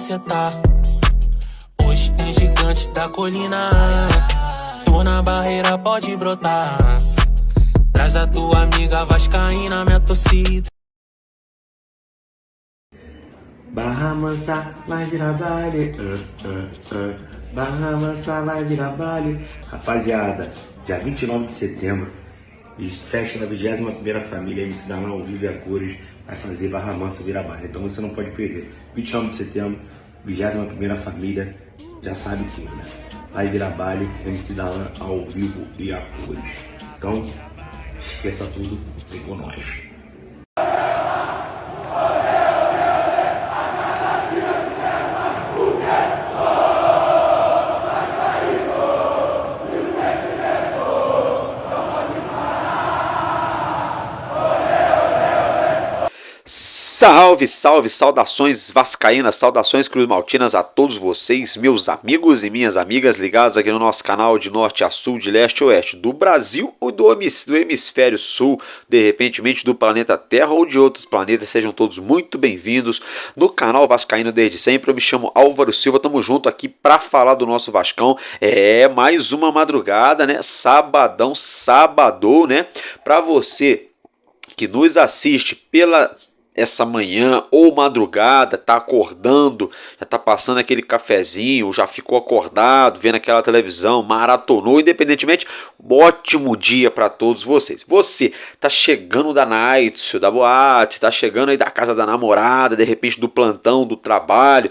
cê tá. Hoje tem gigantes da colina. Tô na barreira, pode brotar. Traz a tua amiga vascaína, minha torcida. Barra Mansa vai virar baile. Barra Mansa vai virar baile. Rapaziada, dia 29 de setembro, festa da 21ª família MC Darlan ao vivo e a cores, vai fazer Barra Mansa virar baile. Então você não pode perder. 29 de setembro, 21ª família, já sabe tudo, né? Vai virar baile, MC Darlan ao vivo e a cores. Então, esqueça tudo, vem com nós. Salve, salve, saudações vascaínas, saudações cruzmaltinas a todos vocês, meus amigos e minhas amigas ligados aqui no nosso canal de norte a sul, de leste a oeste, do Brasil ou do hemisfério sul, de repentemente do planeta Terra ou de outros planetas. Sejam todos muito bem-vindos no canal Vascaíno desde sempre. Eu me chamo Álvaro Silva, tamo junto aqui para falar do nosso Vascão. É mais uma madrugada, né? Sabadão, sabadou, né? Para você que nos assiste pela essa manhã ou madrugada, tá acordando, já tá passando aquele cafezinho, já ficou acordado, vendo aquela televisão, maratonou, independentemente, ótimo dia para todos vocês. Você tá chegando da night, da boate, tá chegando aí da casa da namorada, de repente do plantão, do trabalho,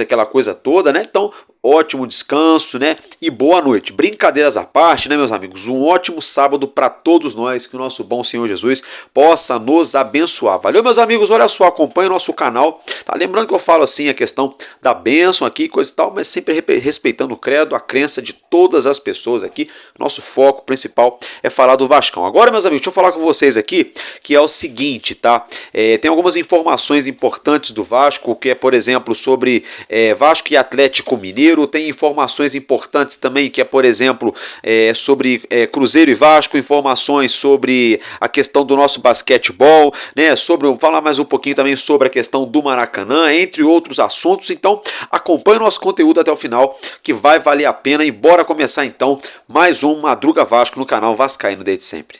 aquela coisa toda, né? Então, ótimo descanso, né? E boa noite. Brincadeiras à parte, né, meus amigos? Um ótimo sábado para todos nós, que o nosso bom Senhor Jesus possa nos abençoar. Valeu, meus amigos? Olha só, acompanha o nosso canal. Tá lembrando que eu falo assim a questão da bênção aqui, coisa e tal, mas sempre respeitando o credo, a crença de todas as pessoas aqui. Nosso foco principal é falar do Vascão. Agora, meus amigos, deixa eu falar com vocês aqui, que é o seguinte, tá? Tem algumas informações importantes do Vasco, que é, por exemplo, sobre Vasco e Atlético Mineiro. Tem informações importantes também, que é, por exemplo, sobre Cruzeiro e Vasco, informações sobre a questão do nosso basquetebol, né? Vou falar mais um pouquinho também sobre a questão do Maracanã, entre outros assuntos. Então, acompanhe o nosso conteúdo até o final, que vai valer a pena. E bora começar então mais um Madruga Vasco no canal Vascaíno desde sempre.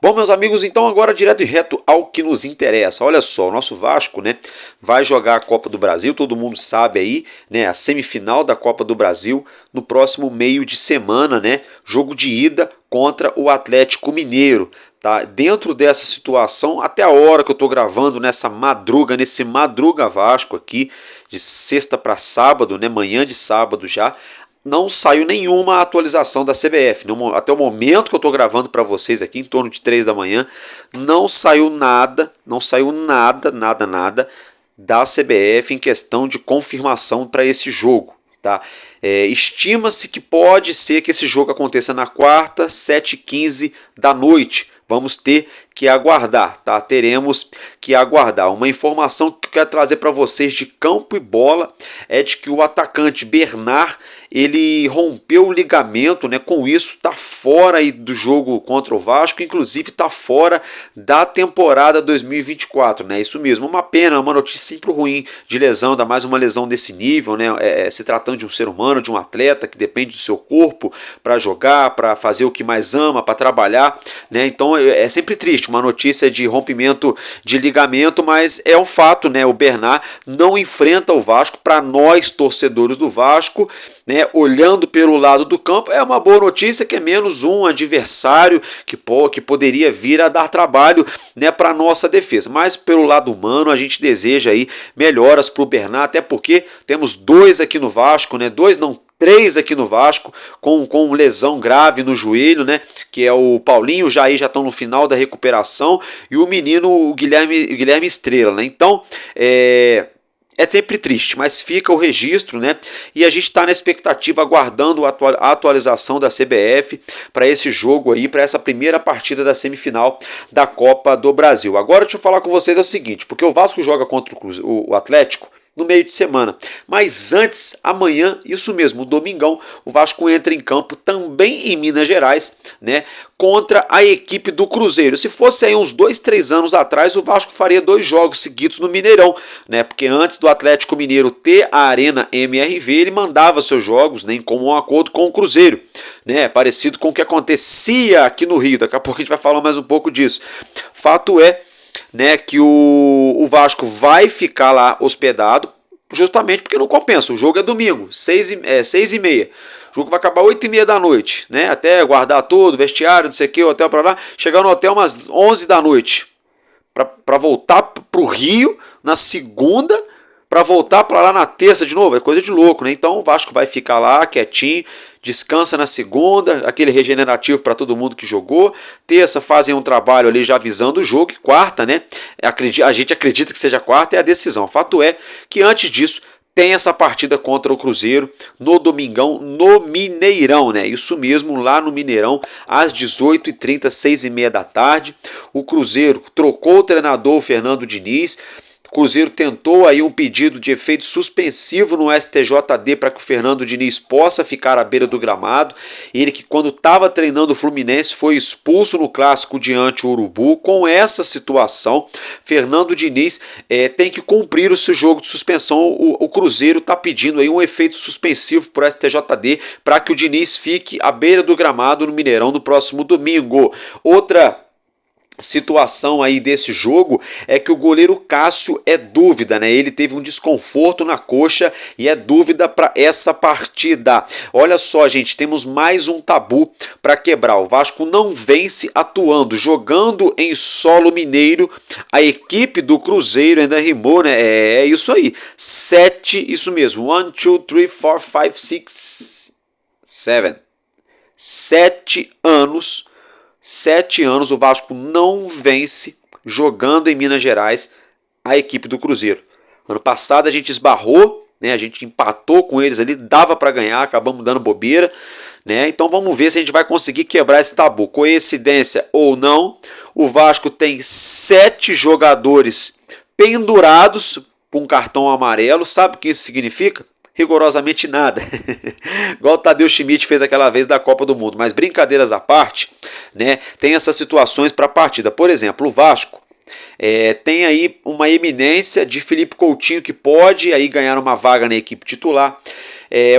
Bom, meus amigos, então agora direto e reto ao que nos interessa. Olha só, o nosso Vasco, né, vai jogar a Copa do Brasil, todo mundo sabe aí, né, a semifinal da Copa do Brasil no próximo meio de semana, né, jogo de ida contra o Atlético Mineiro. Tá? Dentro dessa situação, até a hora que eu estou gravando nesse Madruga Vasco aqui, de sexta para sábado, né, manhã de sábado já, não saiu nenhuma atualização da CBF. Até o momento que eu estou gravando para vocês aqui, em torno de 3 da manhã, não saiu nada da CBF em questão de confirmação para esse jogo. Tá? Estima-se que pode ser que esse jogo aconteça na quarta, 7h15 da noite. Vamos ter que aguardar, tá? Teremos que aguardar. Uma informação que eu quero trazer para vocês de campo e bola é de que o atacante Bernard, ele rompeu o ligamento, né? Com isso está fora aí do jogo contra o Vasco, inclusive está fora da temporada 2024, né? Isso mesmo, uma pena, uma notícia sempre ruim de lesão, ainda mais uma lesão desse nível, né? Se tratando de um ser humano, de um atleta que depende do seu corpo para jogar, para fazer o que mais ama, para trabalhar, né? Então é sempre triste uma notícia de rompimento de ligamento, mas é um fato, né? O Bernard não enfrenta o Vasco. Para nós torcedores do Vasco, né, olhando pelo lado do campo, é uma boa notícia, que é menos um adversário que poderia vir a dar trabalho, né, para a nossa defesa. Mas pelo lado humano, a gente deseja aí melhoras para o Bernard, até porque temos dois aqui no Vasco, né, três aqui no Vasco, com lesão grave no joelho, né? Que é o Paulinho, o Jair já estão no final da recuperação, e o menino, o Guilherme Estrela, né? Então, é sempre triste, mas fica o registro, né? E a gente está na expectativa, aguardando a atualização da CBF para esse jogo aí, para essa primeira partida da semifinal da Copa do Brasil. Agora deixa eu falar com vocês o seguinte, porque o Vasco joga contra o Atlético no meio de semana. Mas antes, amanhã, isso mesmo, domingão, o Vasco entra em campo também em Minas Gerais, né, contra a equipe do Cruzeiro. Se fosse aí uns 2, 3 anos atrás, o Vasco faria 2 jogos seguidos no Mineirão, né, porque antes do Atlético Mineiro ter a Arena MRV, ele mandava seus jogos, né, em comum acordo com o Cruzeiro, né, parecido com o que acontecia aqui no Rio. Daqui a pouco a gente vai falar mais um pouco disso. Fato é, né, que o Vasco vai ficar lá hospedado, justamente porque não compensa. O jogo é domingo, 6h30. O jogo vai acabar 8h30 da noite, né? Até guardar tudo, vestiário, não sei o que, hotel para lá. Chegar no hotel umas 11 da noite. Para voltar para o Rio na segunda, para voltar para lá na terça de novo. É coisa de louco, né? Então o Vasco vai ficar lá quietinho, descansa na segunda, aquele regenerativo para todo mundo que jogou. Terça fazem um trabalho ali já avisando o jogo. E quarta, né? A gente acredita que seja quarta, é a decisão. Fato é que antes disso tem essa partida contra o Cruzeiro no domingão, no Mineirão, né? Isso mesmo, lá no Mineirão, às 18h30, 6h30 da tarde. O Cruzeiro trocou o treinador, o Fernando Diniz. O Cruzeiro tentou aí um pedido de efeito suspensivo no STJD para que o Fernando Diniz possa ficar à beira do gramado. Ele que quando estava treinando o Fluminense foi expulso no clássico diante o Urubu. Com essa situação, Fernando Diniz tem que cumprir o seu jogo de suspensão. O Cruzeiro está pedindo aí um efeito suspensivo para o STJD para que o Diniz fique à beira do gramado no Mineirão no próximo domingo. Outra situação aí desse jogo é que o goleiro Cássio é dúvida, né? Ele teve um desconforto na coxa e é dúvida para essa partida. Olha só, gente, temos mais um tabu para quebrar. O Vasco não vence atuando, jogando em solo mineiro. A equipe do Cruzeiro ainda rimou, né? É isso aí. 7, isso mesmo. 1, 2, 3, 4, 5, 6, 7. 7 anos. 7 anos o Vasco não vence jogando em Minas Gerais a equipe do Cruzeiro. Ano passado a gente esbarrou, né? A gente empatou com eles ali, dava para ganhar, acabamos dando bobeira, né? Então vamos ver se a gente vai conseguir quebrar esse tabu. Coincidência ou não, o Vasco tem 7 jogadores pendurados com cartão amarelo. Sabe o que isso significa? Rigorosamente nada. Igual o Tadeu Schmidt fez aquela vez da Copa do Mundo. Mas brincadeiras à parte, né, tem essas situações para a partida. Por exemplo, o Vasco tem aí uma eminência de Felipe Coutinho que pode aí ganhar uma vaga na equipe titular.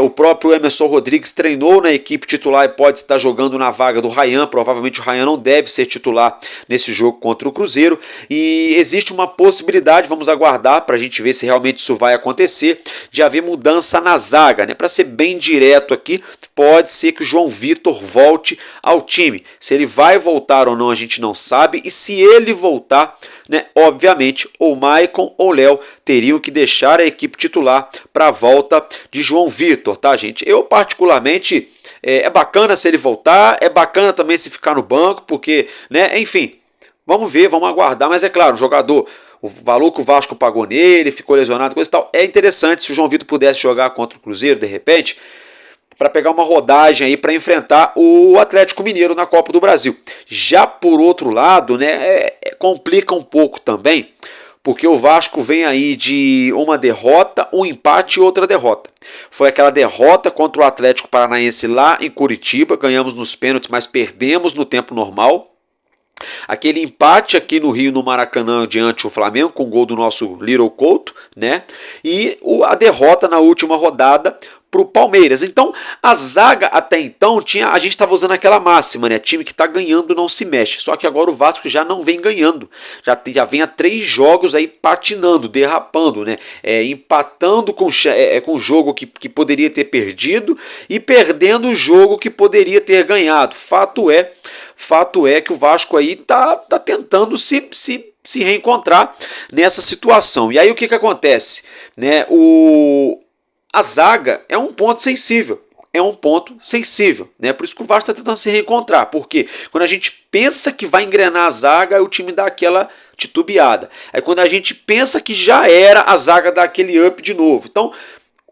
O próprio Emerson Rodrigues treinou na equipe titular e pode estar jogando na vaga do Ryan. Provavelmente o Ryan não deve ser titular nesse jogo contra o Cruzeiro. E existe uma possibilidade, vamos aguardar para a gente ver se realmente isso vai acontecer, de haver mudança na zaga, né? Para ser bem direto aqui, pode ser que o João Vitor volte ao time. Se ele vai voltar ou não a gente não sabe. E se ele voltar, né, obviamente, ou Maicon ou Léo teriam que deixar a equipe titular para a volta de João Vitor, tá, gente? Eu, particularmente, é bacana se ele voltar, é bacana também se ficar no banco, porque, né, enfim, vamos ver, vamos aguardar, mas é claro, o jogador, o valor que o Vasco pagou nele, ficou lesionado, coisa e tal, é interessante se o João Vitor pudesse jogar contra o Cruzeiro, de repente, para pegar uma rodagem aí para enfrentar o Atlético Mineiro na Copa do Brasil. Já por outro lado, né, complica um pouco também, porque o Vasco vem aí de uma derrota, um empate e outra derrota. Foi aquela derrota contra o Atlético Paranaense lá em Curitiba, ganhamos nos pênaltis, mas perdemos no tempo normal. Aquele empate aqui no Rio, no Maracanã, diante do Flamengo, com o gol do nosso Little Couto, né? E a derrota na última rodada para o Palmeiras. Então, a zaga até então, a gente estava usando aquela máxima, né? Time que está ganhando não se mexe. Só que agora o Vasco já não vem ganhando. Já vem há 3 jogos aí patinando, derrapando, né? Empatando com o jogo que poderia ter perdido e perdendo o jogo que poderia ter ganhado. Fato é que o Vasco aí tá tentando se reencontrar nessa situação. E aí o que acontece? Né? A zaga é um ponto sensível. Né? Por isso que o Vasco está tentando se reencontrar. Porque quando a gente pensa que vai engrenar a zaga, o time dá aquela titubeada. Aí quando a gente pensa que já era, a zaga dá aquele up de novo. Então,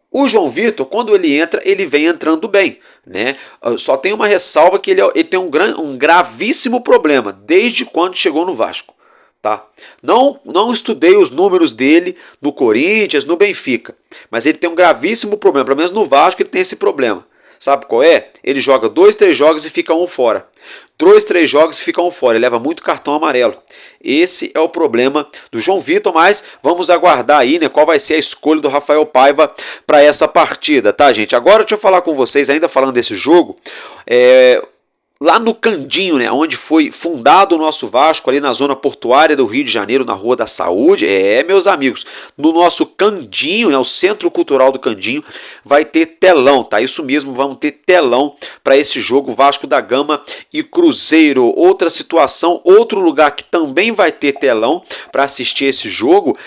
o João Vitor, quando ele entra, ele vem entrando bem, né? Só tem uma ressalva que ele tem um gravíssimo problema desde quando chegou no Vasco. tá? Não estudei os números dele no Corinthians, no Benfica, mas ele tem um gravíssimo problema, pelo menos no Vasco ele tem esse problema. Sabe qual é? Ele joga 2, 3 jogos e fica um fora. 2, 3 jogos e fica um fora. Ele leva muito cartão amarelo. Esse é o problema do João Vitor, mas vamos aguardar aí, né, qual vai ser a escolha do Rafael Paiva para essa partida, tá, gente? Agora deixa eu falar com vocês, ainda falando desse jogo, lá no Candinho, né, onde foi fundado o nosso Vasco, ali na zona portuária do Rio de Janeiro, na Rua da Saúde, meus amigos, no nosso Candinho, né, o Centro Cultural do Candinho, vai ter telão, tá? Isso mesmo, vamos ter telão para esse jogo Vasco da Gama e Cruzeiro. Outra situação, outro lugar que também vai ter telão para assistir esse jogo,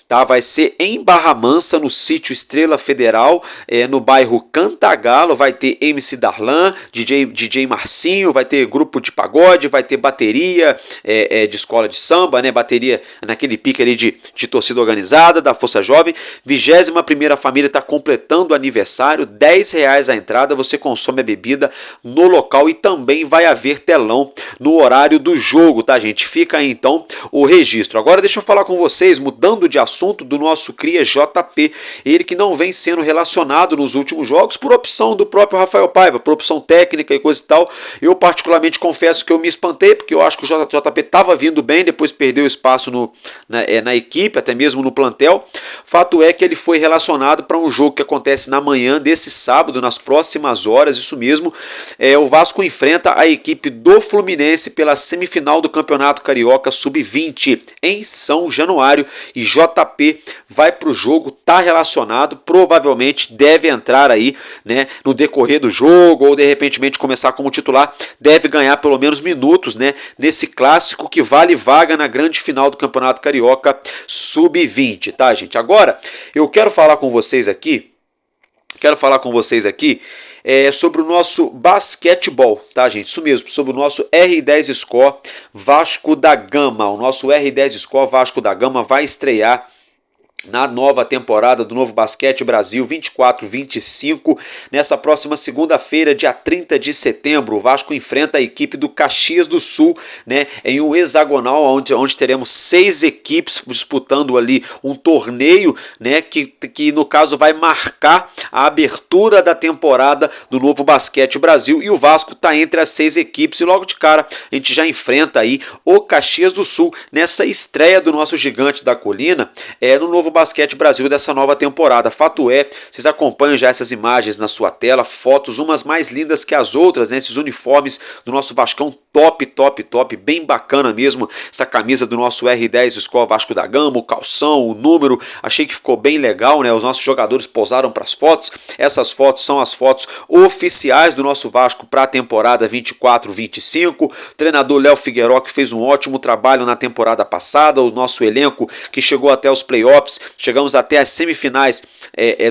tá? Vai ser em Barra Mansa, no sítio Estrela Federal, no bairro Cantagalo. Vai ter MC Darlan, DJ Marcinho, vai ter grupo de pagode, vai ter bateria de escola de samba, né? Bateria naquele pique ali de torcida organizada, da Força Jovem. 21ª família está completando o aniversário, R$10 a entrada, você consome a bebida no local e também vai haver telão no horário do jogo, tá, gente? Fica aí então o registro. Agora deixa eu falar com vocês, mudando de assunto, do nosso cria JP, ele que não vem sendo relacionado nos últimos jogos por opção do próprio Rafael Paiva, por opção técnica e coisa e tal. Eu particularmente confesso que eu me espantei, porque eu acho que o JP estava vindo bem, depois perdeu espaço na equipe, até mesmo no plantel. Fato é que ele foi relacionado para um jogo que acontece na manhã desse sábado, nas próximas horas, isso mesmo. O Vasco enfrenta a equipe do Fluminense pela semifinal do Campeonato Carioca Sub-20 em São Januário, e JP vai para o jogo, tá relacionado, provavelmente deve entrar aí, né, no decorrer do jogo, ou de repente começar como titular, deve ganhar pelo menos minutos, né, nesse clássico que vale vaga na grande final do Campeonato Carioca Sub-20, tá, gente? Agora, eu quero falar com vocês aqui, sobre o nosso basquetebol, tá, gente? Isso mesmo, sobre o nosso R10 Score Vasco da Gama. O nosso R10 Score Vasco da Gama vai estrear na nova temporada do Novo Basquete Brasil 24-25, nessa próxima segunda-feira, dia 30 de setembro, o Vasco enfrenta a equipe do Caxias do Sul, né, em um hexagonal onde teremos 6 equipes disputando ali um torneio, né, que no caso vai marcar a abertura da temporada do Novo Basquete Brasil, e o Vasco está entre as 6 equipes, e logo de cara a gente já enfrenta aí o Caxias do Sul nessa estreia do nosso Gigante da Colina, no Novo Basquete Brasil dessa nova temporada. Fato é, vocês acompanham já essas imagens na sua tela, fotos umas mais lindas que as outras, né? Esses uniformes do nosso Vascão, top, bem bacana mesmo, essa camisa do nosso R10 Score Vasco da Gama, o calção, o número, achei que ficou bem legal, né? Os nossos jogadores posaram para as fotos, essas fotos são as fotos oficiais do nosso Vasco para a temporada 24-25, treinador Léo Figueiró, que fez um ótimo trabalho na temporada passada, o nosso elenco que chegou até os playoffs, chegamos até as semifinais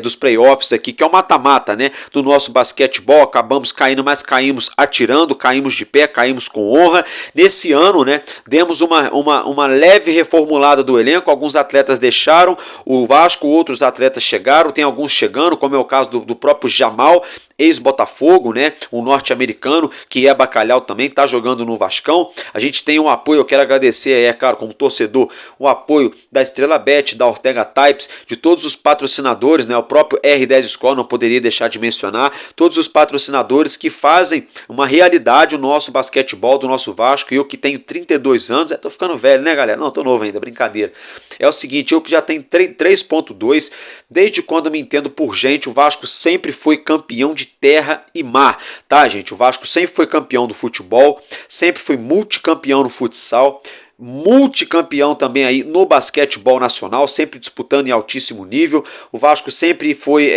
dos playoffs aqui, que é o mata-mata, né, do nosso basquetebol. Acabamos caindo, mas caímos atirando, caímos de pé, caímos com honra. Nesse ano, né, demos uma leve reformulada do elenco, alguns atletas deixaram o Vasco, outros atletas chegaram, tem alguns chegando, como é o caso do próprio Jamal, ex-Botafogo, né, um norte-americano que é bacalhau também, está jogando no Vascão. A gente tem um apoio, eu quero agradecer, claro, como torcedor, o apoio da Estrela Bet, da Ortega Types, de todos os patrocinadores, né, o próprio R10 Score, não poderia deixar de mencionar, todos os patrocinadores que fazem uma realidade o nosso basquetebol do nosso Vasco. Eu que tenho 32 anos, tô ficando velho, né, galera? Não, tô novo ainda, brincadeira. É o seguinte, eu que já tenho 3.2, desde quando me entendo por gente, o Vasco sempre foi campeão de terra e mar, tá, gente? O Vasco sempre foi campeão do futebol, sempre foi multicampeão no futsal, multicampeão também aí no basquetebol nacional, sempre disputando em altíssimo nível. O Vasco sempre foi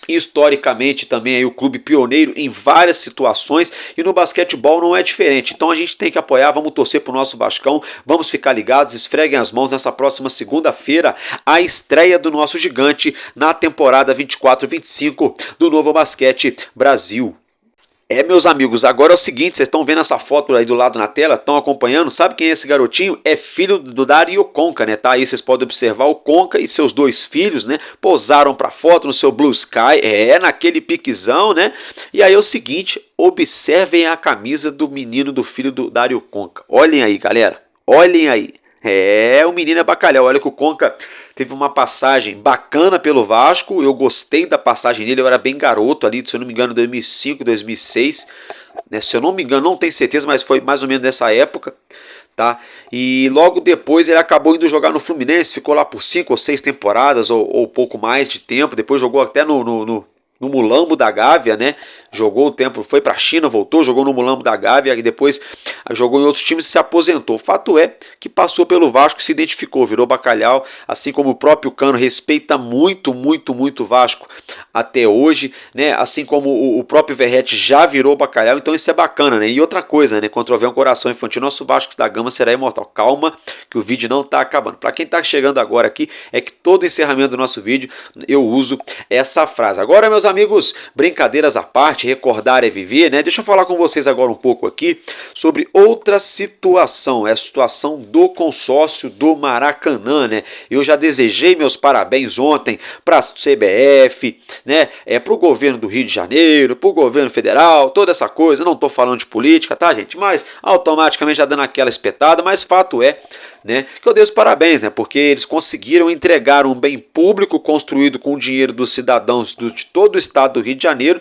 historicamente também aí o clube pioneiro em várias situações, e no basquetebol não é diferente. Então a gente tem que apoiar, vamos torcer pro nosso Vascão, vamos ficar ligados, esfreguem as mãos nessa próxima segunda-feira, a estreia do nosso Gigante na temporada 24-25 do Novo Basquete Brasil. Meus amigos, agora é o seguinte, vocês estão vendo essa foto aí do lado na tela, estão acompanhando, sabe quem é esse garotinho? É filho do Dario Conca, né? Tá aí, vocês podem observar o Conca e seus 2 filhos, né? Posaram pra foto no seu Blue Sky, naquele piquezão, né? E aí é o seguinte, observem a camisa do menino, do filho do Dario Conca. Olhem aí, galera. Olhem aí. O menino é bacalhau. Olha que o Conca teve uma passagem bacana pelo Vasco. Eu gostei da passagem dele. Eu era bem garoto ali, se eu não me engano, 2005, 2006. Né? Se eu não me engano, não tenho certeza, mas foi mais ou menos nessa época. Tá? E logo depois ele acabou indo jogar no Fluminense. Ficou lá por 5 ou 6 temporadas ou pouco mais de tempo. Depois jogou até no Mulambo da Gávea, né? Jogou um tempo, foi para a China, voltou, jogou no Mulambo da Gávea e depois jogou em outros times e se aposentou. O fato é que passou pelo Vasco, se identificou, virou bacalhau, assim como o próprio Cano respeita muito o Vasco até hoje, né? Assim como o próprio Verratti já virou bacalhau, então isso é bacana, né? E outra coisa, né? Quando houver um coração infantil, nosso Vasco da Gama será imortal. Calma, que o vídeo não está acabando. Para quem está chegando agora aqui, é que todo encerramento do nosso vídeo eu uso essa frase. Agora, meus amigos, brincadeiras à parte, recordar é viver, né? Deixa eu falar com vocês agora um pouco aqui sobre outra situação, é a situação do consórcio do Maracanã, né? Eu já desejei meus parabéns ontem para a CBF, né? Para o governo do Rio de Janeiro, para o governo federal, toda essa coisa. Não estou falando de política, tá, gente? Mas automaticamente já dando aquela espetada, mas fato é, né, que eu dei os parabéns, né, porque eles conseguiram entregar um bem público construído com o dinheiro dos cidadãos de todo o estado do Rio de Janeiro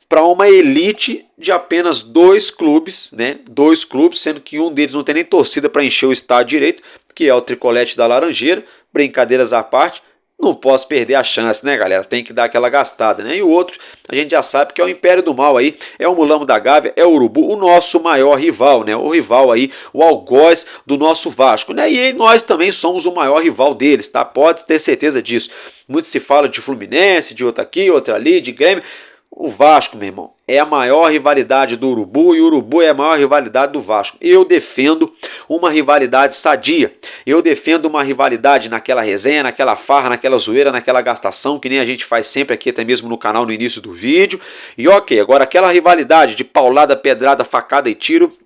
para uma elite de apenas 2 clubes, né, 2 clubes, sendo que um deles não tem nem torcida para encher o estádio direito, que é o Tricolete da Laranjeira. Brincadeiras à parte, não posso perder a chance, né, galera? Tem que dar aquela gastada, né? E o outro, a gente já sabe que é o Império do Mal aí, é o Mulambo da Gávea, é o Urubu, o nosso maior rival, né? O rival aí, o algoz do nosso Vasco, né? E nós também somos o maior rival deles, tá? Pode ter certeza disso. Muito se fala de Fluminense, de outra aqui, outra ali, de Grêmio. O Vasco, meu irmão, é a maior rivalidade do Urubu e o Urubu é a maior rivalidade do Vasco. Eu defendo uma rivalidade sadia. Eu defendo uma rivalidade naquela resenha, naquela farra, naquela zoeira, naquela gastação, que nem a gente faz sempre aqui, até mesmo no canal no início do vídeo. E ok, agora aquela rivalidade de paulada, pedrada, facada e tiro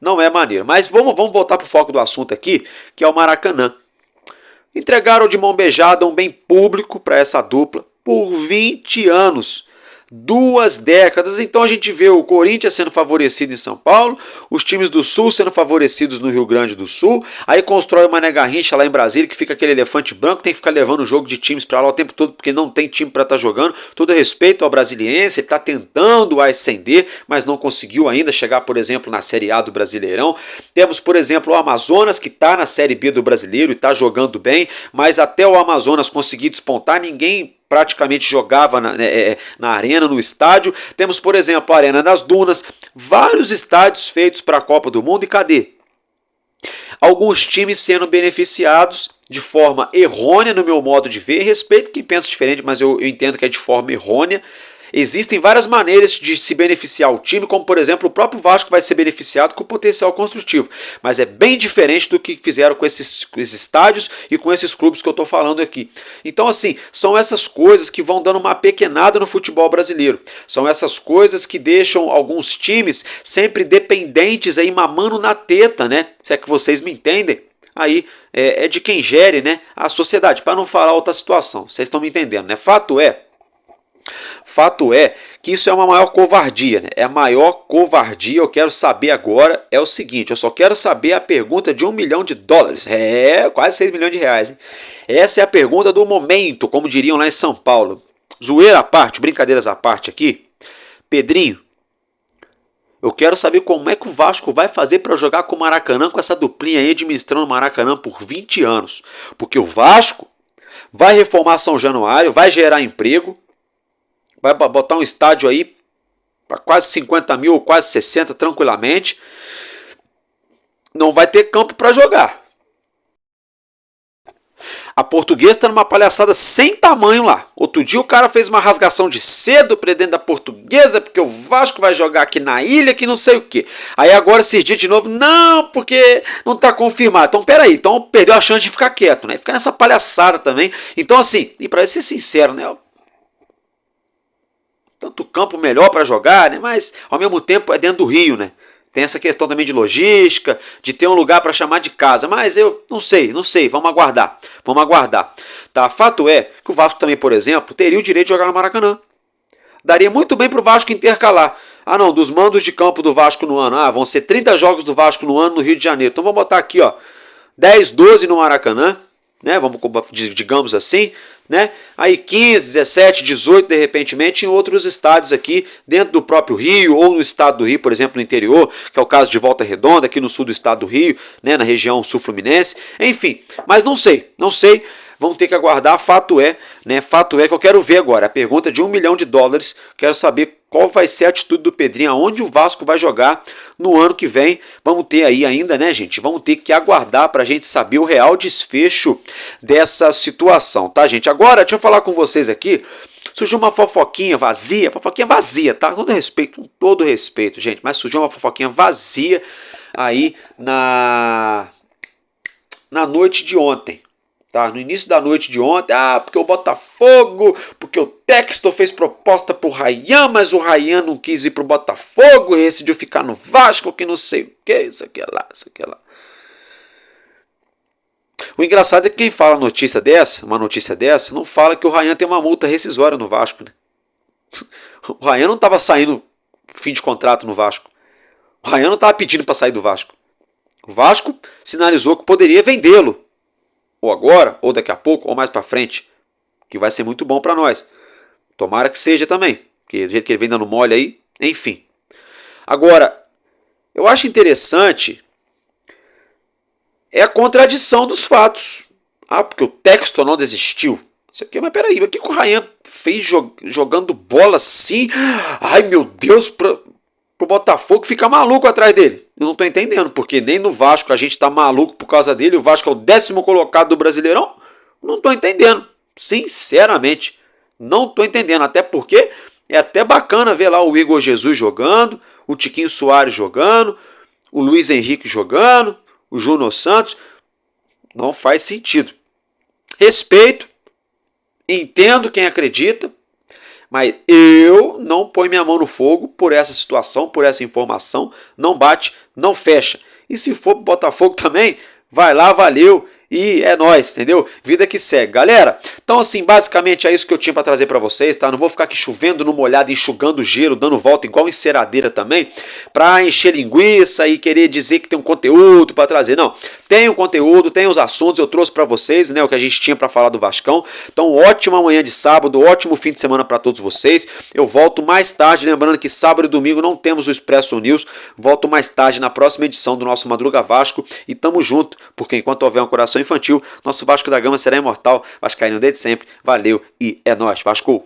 não é maneiro. Mas vamos voltar para o foco do assunto aqui, que é o Maracanã. Entregaram de mão beijada um bem público para essa dupla por 20 anos, 2 décadas. Então a gente vê o Corinthians sendo favorecido em São Paulo, os times do Sul sendo favorecidos no Rio Grande do Sul, aí constrói uma nega-rincha lá em Brasília, que fica aquele elefante branco, tem que ficar levando o jogo de times para lá o tempo todo, porque não tem time para estar jogando. Todo respeito ao brasiliense, ele está tentando ascender, mas não conseguiu ainda chegar, por exemplo, na Série A do Brasileirão. Temos, por exemplo, o Amazonas, que está na Série B do Brasileiro e está jogando bem, mas até o Amazonas conseguir despontar, ninguém praticamente jogava na arena, no estádio. Temos, por exemplo, a Arena das Dunas, vários estádios feitos para a Copa do Mundo, e cadê? Alguns times sendo beneficiados de forma errônea, no meu modo de ver. Respeito quem pensa diferente, mas eu entendo que é de forma errônea. Existem várias maneiras de se beneficiar o time, como por exemplo o próprio Vasco vai ser beneficiado com o potencial construtivo, mas é bem diferente do que fizeram com esses estádios e com esses clubes que eu estou falando aqui. Então assim, são essas coisas que vão dando uma pequenada no futebol brasileiro, são essas coisas que deixam alguns times sempre dependentes, aí mamando na teta, né? Se é que vocês me entendem. Aí é de quem gere, né, a sociedade, para não falar outra situação, vocês estão me entendendo, né? Fato é que isso é uma maior covardia, né? É a maior covardia. Eu quero saber agora é o seguinte, eu só quero saber a pergunta de $1 milhão, quase 6 milhões de reais, hein? Essa é a pergunta do momento, como diriam lá em São Paulo. Zoeira à parte, brincadeiras à parte aqui. Pedrinho, eu quero saber como é que o Vasco vai fazer para jogar com o Maracanã, com essa duplinha aí administrando o Maracanã por 20 anos. Porque o Vasco vai reformar São Januário, vai gerar emprego, vai botar um estádio aí para quase 50 mil ou quase 60 tranquilamente. Não vai ter campo para jogar. A Portuguesa está numa palhaçada sem tamanho lá. Outro dia o cara fez uma rasgação de cedo para dentro da Portuguesa, porque o Vasco vai jogar aqui na ilha, que não sei o que. Aí agora esses dias de novo, não, porque não está confirmado. Então peraí, então perdeu a chance de ficar quieto, né? Ficar nessa palhaçada também. Então assim, e para ser sincero, né? Tanto campo melhor para jogar, né? Mas ao mesmo tempo é dentro do Rio, né? Tem essa questão também de logística, de ter um lugar para chamar de casa. Mas eu não sei, vamos aguardar. Tá? Fato é que o Vasco também, por exemplo, teria o direito de jogar no Maracanã. Daria muito bem para o Vasco intercalar Ah não, dos mandos de campo do Vasco no ano. Ah, vão ser 30 jogos do Vasco no ano no Rio de Janeiro. Então vamos botar aqui, ó, 10, 12 no Maracanã, né? Vamos, digamos assim, né? Aí 15, 17, 18 de repentemente em outros estádios aqui dentro do próprio Rio ou no estado do Rio, por exemplo, no interior, que é o caso de Volta Redonda, aqui no sul do estado do Rio, né, na região sul-fluminense. Enfim, mas não sei. Vamos ter que aguardar. Fato é que eu quero ver agora a pergunta de $1 milhão. Quero saber qual vai ser a atitude do Pedrinho, aonde o Vasco vai jogar no ano que vem. Vamos ter aí ainda, né, gente? Vamos ter que aguardar para a gente saber o real desfecho dessa situação, tá, gente? Agora, deixa eu falar com vocês aqui. Surgiu uma fofoquinha vazia, tá? Com todo respeito, gente, mas surgiu uma fofoquinha vazia aí na noite de ontem. Tá, no início da noite de ontem, porque o Botafogo, porque o Textor fez proposta pro Ryan, mas o Ryan não quis ir pro Botafogo e decidiu ficar no Vasco, que não sei o que, isso aqui é lá. O engraçado é que quem fala uma notícia dessa, não fala que o Ryan tem uma multa rescisória no Vasco, né? O Ryan não estava saindo fim de contrato no Vasco. O Ryan não estava pedindo para sair do Vasco. O Vasco sinalizou que poderia vendê-lo. Ou agora, ou daqui a pouco, ou mais para frente, que vai ser muito bom para nós. Tomara que seja também, porque do jeito que ele vem dando mole aí, enfim. Agora, eu acho interessante a contradição dos fatos. Porque o Textor não desistiu. Isso aqui, mas peraí, o que o Ryan fez jogando bola assim? Ai, meu Deus, pro Botafogo fica maluco atrás dele. Eu não estou entendendo, porque nem no Vasco a gente está maluco por causa dele. O Vasco é o 10º colocado do Brasileirão. Não estou entendendo. Sinceramente, não estou entendendo. Até porque é até bacana ver lá o Igor Jesus jogando, o Tiquinho Soares jogando, o Luiz Henrique jogando, o Júnior Santos. Não faz sentido. Respeito, entendo quem acredita, mas eu não ponho minha mão no fogo por essa situação, por essa informação. Não bate, não fecha. E se for pro Botafogo também, vai lá, valeu. E é nóis, entendeu? Vida que segue. Galera, então assim, basicamente é isso que eu tinha para trazer para vocês, tá? Não vou ficar aqui chovendo no molhado, enxugando gelo, dando volta igual enceradeira também, para encher linguiça e querer dizer que tem um conteúdo para trazer. Não, tem um conteúdo, tem os assuntos, eu trouxe para vocês, né, o que a gente tinha para falar do Vascão. Então, ótima manhã de sábado, ótimo fim de semana para todos vocês. Eu volto mais tarde, lembrando que sábado e domingo não temos o Expresso News. Volto mais tarde na próxima edição do nosso Madruga Vasco e tamo junto, porque enquanto houver um coração infantil, nosso Vasco da Gama será imortal. Vascaíno desde sempre. Valeu e é nóis, Vasco!